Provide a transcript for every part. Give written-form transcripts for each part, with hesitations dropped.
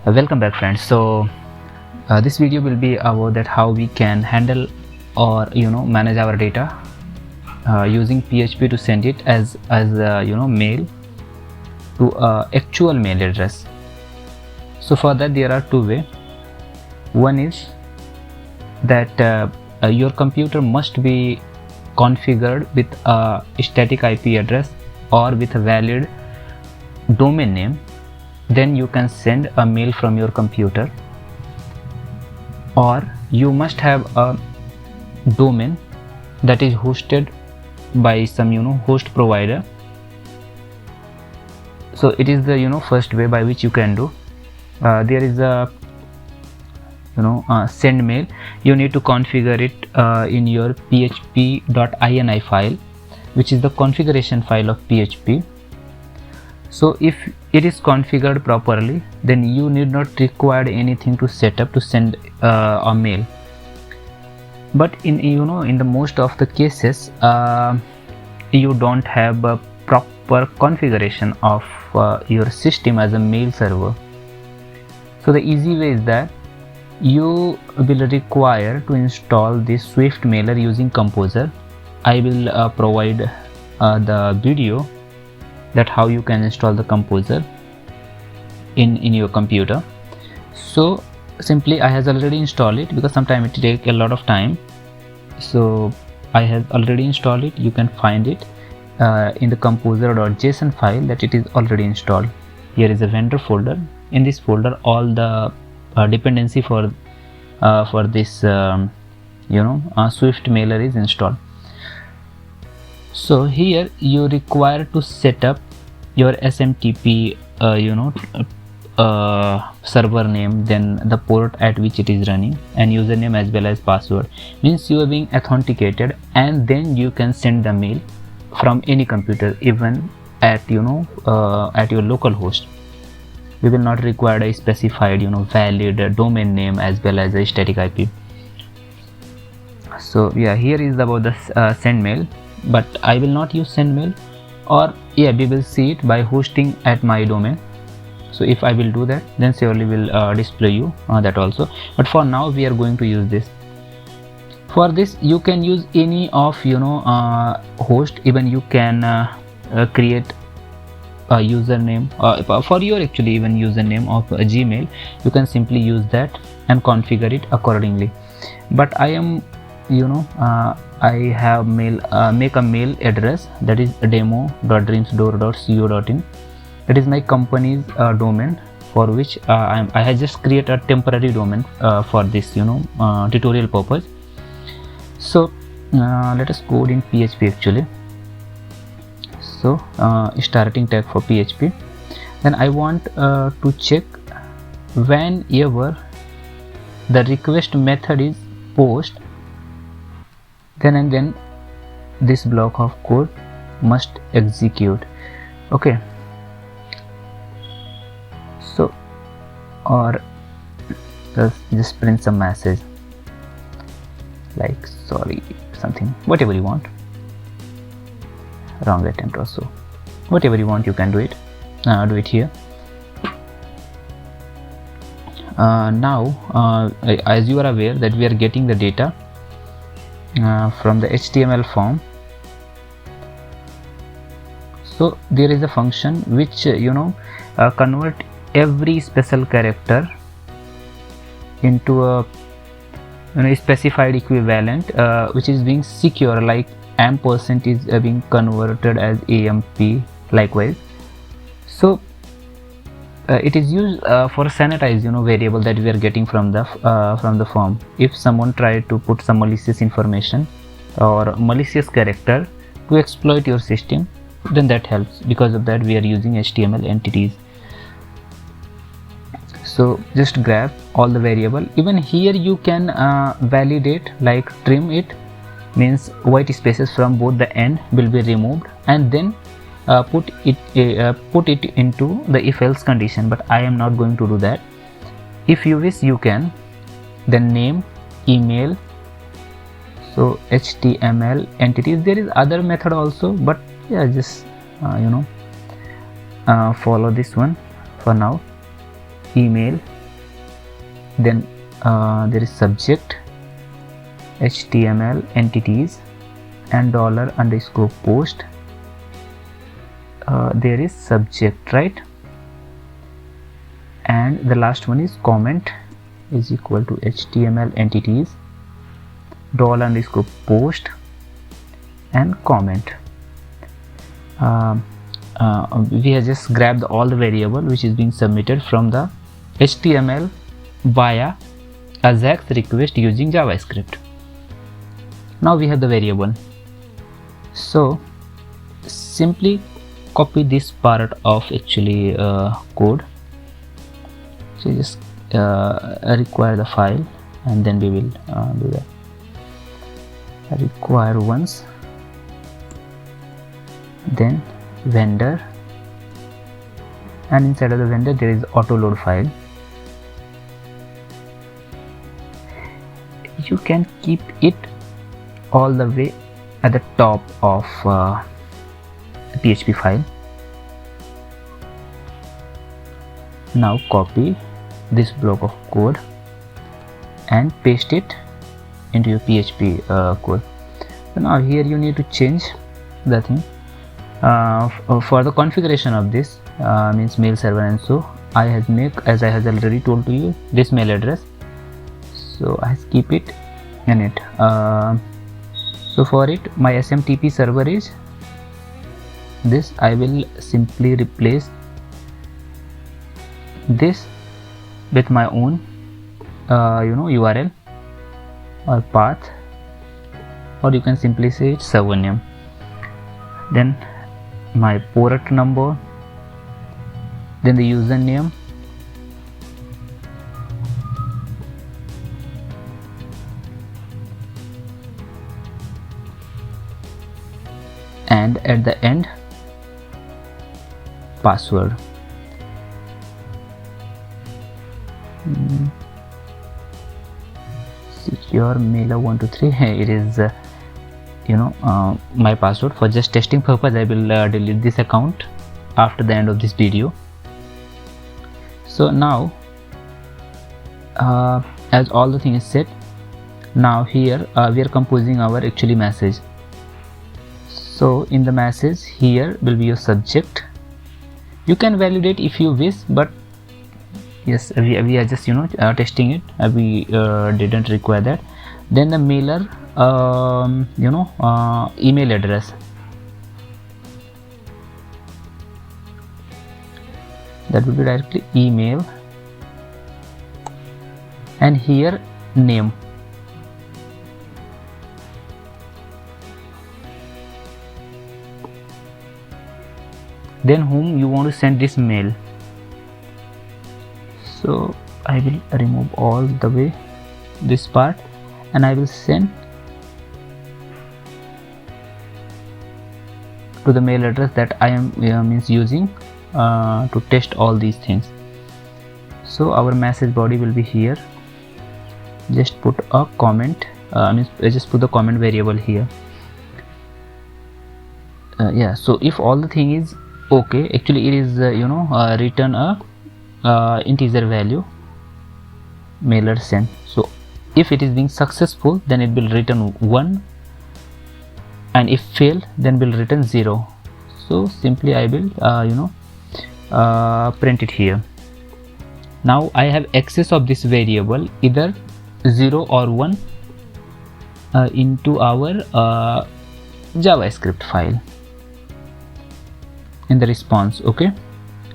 Welcome back, friends. So this video will be about that how we can handle or manage our data using PHP to send it as mail to actual mail address. So for that there are two ways. One is that your computer must be configured with a static IP address or with a valid domain name. Then you can send a mail from your computer, or you must have a domain that is hosted by some host provider. So it is the first way by which you can do. There is a send mail. You need to configure it in your php.ini file, which is the configuration file of PHP. So if it is configured properly, then you need not require anything to set up to send a mail. But in the most of the cases you don't have a proper configuration of your system as a mail server. So the easy way is that you will require to install this Swift mailer using Composer. I will provide the video that how you can install the Composer in your computer. So simply I has already installed it, because sometimes it take a lot of time. So I have already installed it. You can find it in the composer.json file that it is already installed. Here is a vendor folder. In this folder all the dependency for this Swift mailer is installed. So here you require to set up your SMTP server name, then the port at which it is running, and username as well as password. Means you are being authenticated, and then you can send the mail from any computer, even at at your local host. We will not require a specified valid domain name as well as a static IP. So yeah, here is about the send mail, but I will not use send mail, or yeah, we will see it by hosting at my domain. So if I will do that, then surely will display you that also. But for now we are going to use this. For this you can use any of host. Even you can create a username for your even username of Gmail. You can simply use that and configure it accordingly. But I am I have make a mail address that is demo.dreamsdoor.co.in. It is my company's domain, for which I have just created a temporary domain for this tutorial purpose. So let us code in PHP actually. So starting tag for PHP. Then I want to check whenever the request method is post, then and then this block of code must execute. Okay, so or just print some message like sorry something, whatever you want. Wrong attempt also, whatever you want you can do it. Do it here. Now as you are aware that we are getting the data from the HTML form. So there is a function which convert every special character into a specified equivalent which is being secure, like ampersand is being converted as AMP likewise. So it is used for sanitize variable that we are getting from the form. If someone tried to put some malicious information or malicious character to exploit your system, then that helps. Because of that we are using HTML entities. So just grab all the variable. Even here you can validate, like trim it, means white spaces from both the end will be removed, and then put it into the if else condition. But I am not going to do that. If you wish you can. Then name, email, so HTML entities. There is other method also, but yeah, just follow this one for now. Email, then there is subject, HTML entities, and $_post. There is subject, right? And the last one is comment is equal to HTML entities, $_post, and comment. We have just grabbed all the variable which is being submitted from the HTML via AJAX request using JavaScript. Now we have the variable. So simply copy this part of actually code. So just require the file, and then we will do that. Require once, then vendor, and inside of the vendor there is autoload file. You can keep it all the way at the top of the PHP file. Now copy this block of code and paste it into your PHP code. So now here you need to change the thing. For the configuration of this means mail server, and so I have make, as I have already told to you, this mail address. So I keep it in it. So for it, my SMTP server is this. I will simply replace this with my own URL or path, or you can simply say it's server name. Then my port number, then the username, and at the end password. Secure mailer 123. It is my password. For just testing purpose, I will delete this account after the end of this video. So now as all the thing is set, now here we are composing our actually message. So in the message, here will be your subject. You can validate if you wish, but yes, we are just testing it. We didn't require that. Then the mailer email address, that will be directly email, and here name. Then whom you want to send this mail. So I will remove all the way this part, and I will send to the mail address that I am using to test all these things. So our message body will be here. Just put a comment. Just put the comment variable here. Yeah. So if all the thing is okay, actually it is return a integer value, mailer sent. So if it is being successful, then it will return 1, and if fail, then will return 0. So simply I will print it here. Now I have access of this variable, either 0 or 1, into our JavaScript file in the response. Okay,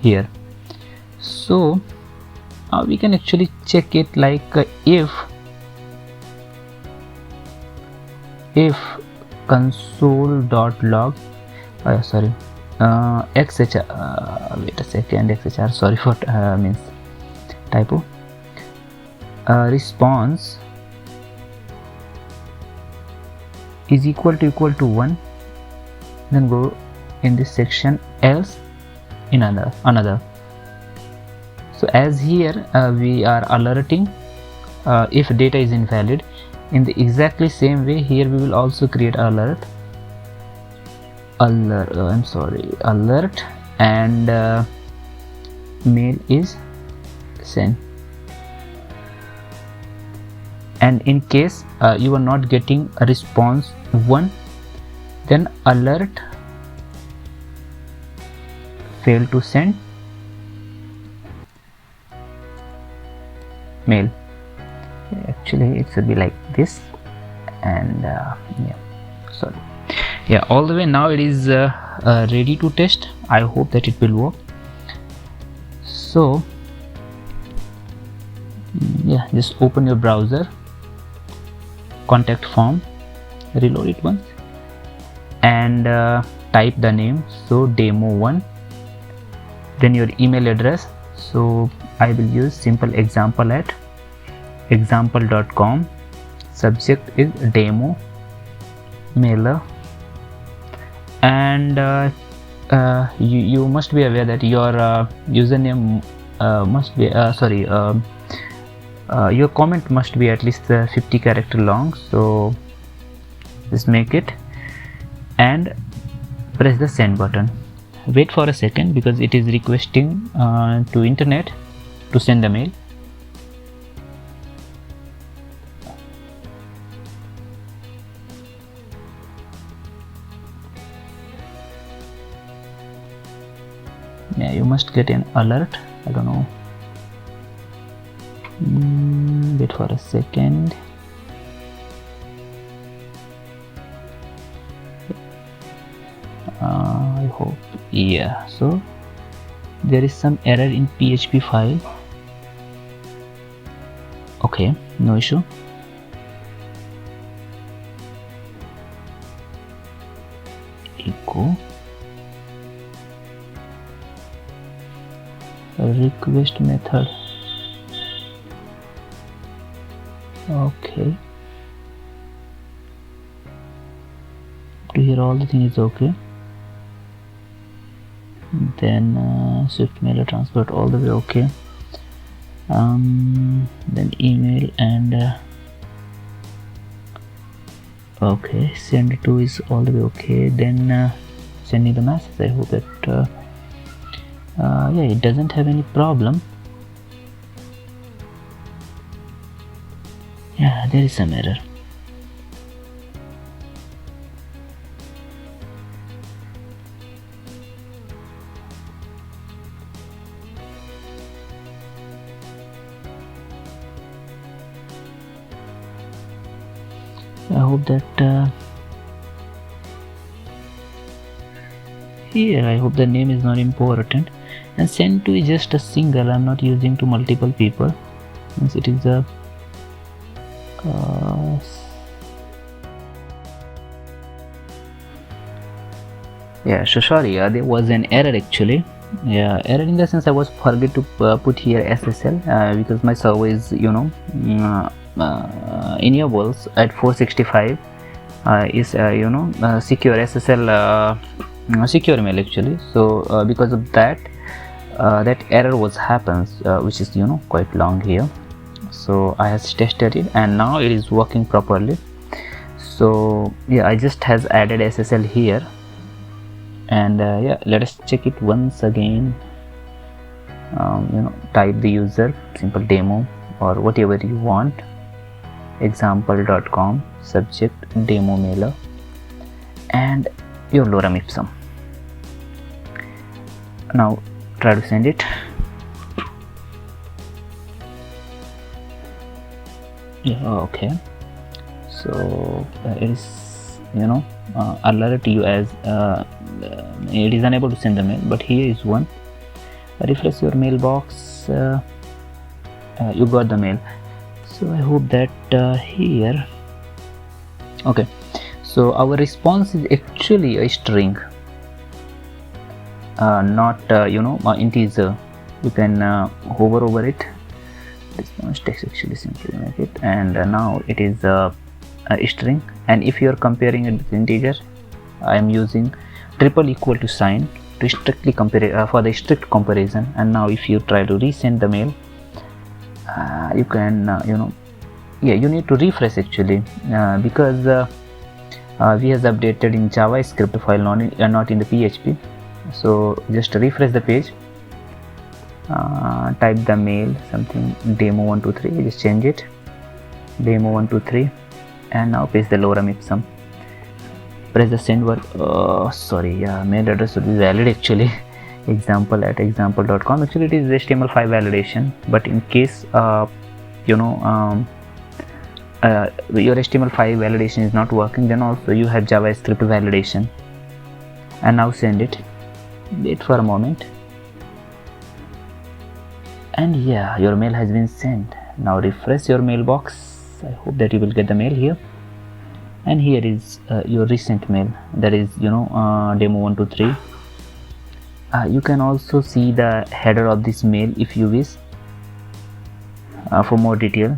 here. So we can actually check it like if console.log xhr wait a second, xhr, sorry for means typo, response is equal to 1, then go in this section, else in another. So as here we are alerting if data is invalid, in the exactly same way here we will also create alert and mail is sent. and in case you are not getting a response 1, then alert fail to send mail. Actually it should be like this, and all the way now it is ready to test. I hope that it will work. So just open your browser, contact form, reload it once, and type the name, so demo1, then your email address. So I will use simple example at example.com, subject is demo mailer, and you must be aware that your username must be your comment must be at least 50 character long. So just make it and press the send button. Wait for a second because it is requesting to internet to send the mail. You must get an alert. I don't know. Wait for a second. I hope. So there is some error in PHP file. Okay, no issue. Echo request method. Okay, to here all the thing is okay. Then Swift mailer transport all the way okay. Then email and okay, send to is all the way okay. Then sending the message. I hope that it doesn't have any problem. There is some error. I hope that here I hope the name is not important, and send to is just a single. I'm not using to multiple people, since it is a so sorry, there was an error actually. Error in the sense I was forget to put here SSL because my server is enables at 465 is secure SSL secure mail actually. So because of that that error was happens which is quite long here. So I have tested it and now it is working properly. So I just has added SSL here, and let us check it once again. Type the user, simple demo or whatever you want, example.com, subject demo mailer, and your lorem ipsum. Now try to send it. Okay, so it is alert you as it is unable to send the mail, but here is one. Refresh your mailbox, you got the mail. So I hope that here okay, so our response is actually a string, not integer. You can hover over it. Response text actually simply make it, and now it is a string. And if you are comparing it with integer, I am using triple equal to sign to strictly compare for the strict comparison. And now if you try to resend the mail, you can you need to refresh actually because we has updated in JavaScript file, not in the PHP. So just refresh the page, type the mail something demo123, just change it, demo123, and now paste the lorem ipsum. Press the send button. Sorry, yeah, mail address should be valid actually. example@example.com. Actually it is HTML5 validation, but in case your HTML5 validation is not working, then also you have JavaScript validation. And now send it. Wait for a moment, and yeah, your mail has been sent. Now refresh your mailbox. I hope that you will get the mail here, and here is your recent mail, that is demo123. You can also see the header of this mail if you wish for more detail,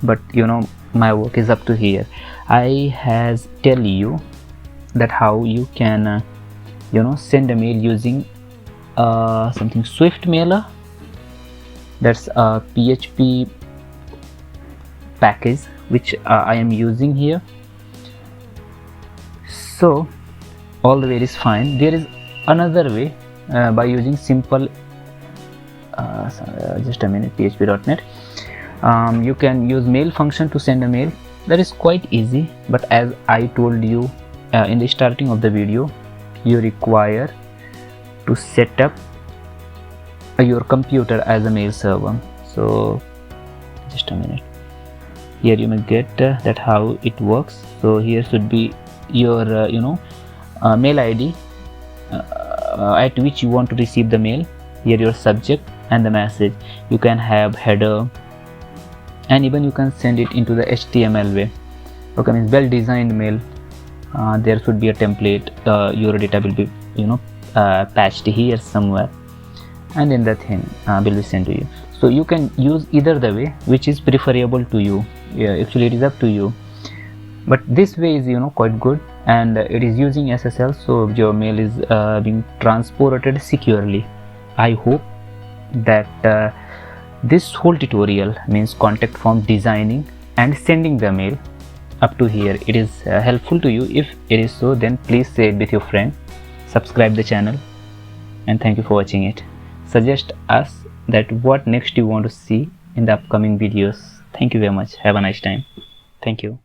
but my work is up to here. I has tell you that how you can send a mail using something Swift mailer. That's a PHP package which I am using here. So all the way is fine. There is another way by using simple just a minute, php.net. You can use mail function to send a mail. That is quite easy, but as I told you in the starting of the video, you require to set up your computer as a mail server. So just a minute, here you may get that how it works. So here should be your mail ID at which you want to receive the mail. Here your subject and the message. You can have header, and even you can send it into the HTML way. Okay, means well designed mail. There should be a template. Your data will be patched here somewhere, and then the thing will be sent to you. So you can use either the way which is preferable to you. Yeah, actually it is up to you, but this way is quite good, and it is using SSL, so your mail is being transported securely. I hope that this whole tutorial, means contact form designing and sending the mail, up to here it is helpful to you. If it is so, then please share it with your friend, subscribe the channel, and thank you for watching it. Suggest us that what next you want to see in the upcoming videos. Thank you very much. Have a nice time. Thank you.